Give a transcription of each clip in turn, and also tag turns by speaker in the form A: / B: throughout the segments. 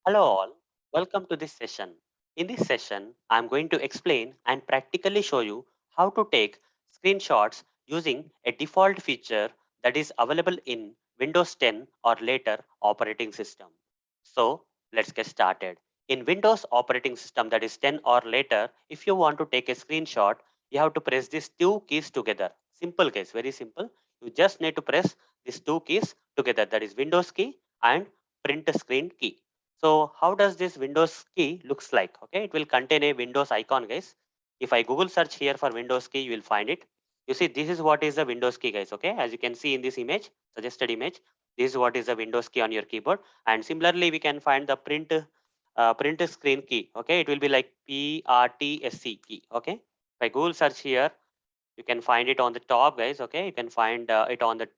A: Hello all, welcome to this session. In this session, I am going to explain and practically show you how to take screenshots using a default feature that is available in Windows 10 or later operating system. So let's get started. In Windows operating system that is 10 or later, if you want to take a screenshot, you have to press these two keys together. Simple case, very simple. You just need to press these two keys together, that is Windows key and print screen key. So how does this Windows key looks like? Okay, it will contain a Windows icon, guys. If I Google search here for Windows key, you will find it. You see, this is what is the Windows key, guys. Okay, as you can see in this image, suggested image, this is what is the Windows key on your keyboard. And similarly, we can find the print screen key. Okay, it will be like PRTSC key. Okay, if I Google search here, you can find it on the top, guys. Okay, you can find it on the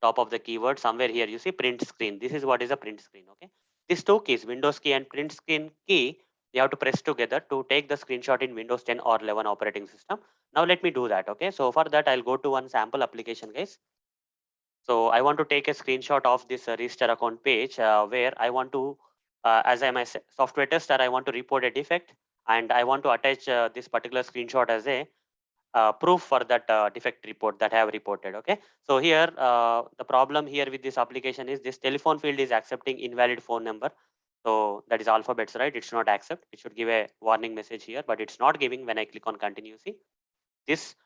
A: top of the keyword somewhere here. You see print screen. This is what is a print screen. Okay, these two keys, Windows key and print screen key, you have to press together to take the screenshot in Windows 10 or 11 operating system. Now let me do that. Okay, so for that I'll go to one sample application, guys. So I want to take a screenshot of this register account page where I want to, as I'm a software tester, I want to report a defect and I want to attach this particular screenshot as a proof for that defect report that I have reported. Okay, so here the problem here with this application is this telephone field is accepting invalid phone number. So that is alphabets, right? It should not accept. It should give a warning message here, but it's not giving when I click on continue. See, this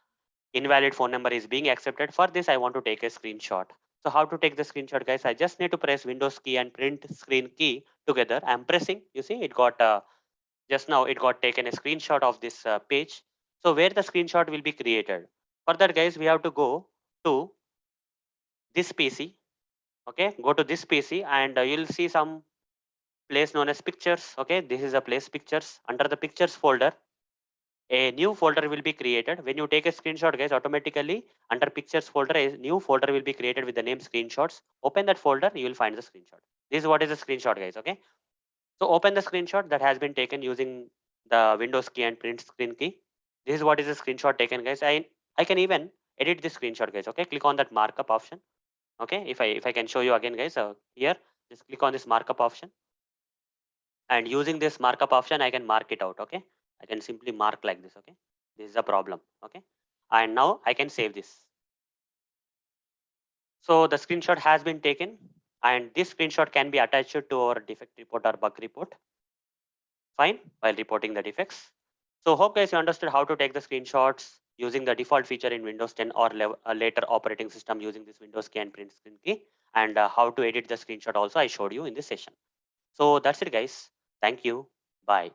A: invalid phone number is being accepted. For this, I want to take a screenshot. So how to take the screenshot, guys? I just need to press Windows key and print screen key together. I'm pressing. You see, it got just now it got taken a screenshot of this page. So where the screenshot will be created? For that, guys, we have to go to this PC. Okay, go to this PC and you'll see some place known as pictures. Okay, this is a place pictures. Under the pictures folder, a new folder will be created. When you take a screenshot, guys, automatically under pictures folder, a new folder will be created with the name screenshots. Open that folder, you will find the screenshot. This is what is a screenshot, guys. Okay, so open the screenshot that has been taken using the Windows key and print screen key. This is what is a screenshot taken, guys. I can even edit this screenshot, guys. Okay, click on that markup option. Okay, if I can show you again, guys, here just click on this markup option, and using this markup option I can mark it out. Okay, I can simply mark like this. Okay, this is a problem. Okay, and now I can save this. So the screenshot has been taken, and this screenshot can be attached to our defect report or bug report, fine, while reporting the defects. So hope, guys, you understood how to take the screenshots using the default feature in Windows 10 or later operating system using this Windows key and print screen key, and how to edit the screenshot also I showed you in this session. So that's it, guys. Thank you. Bye.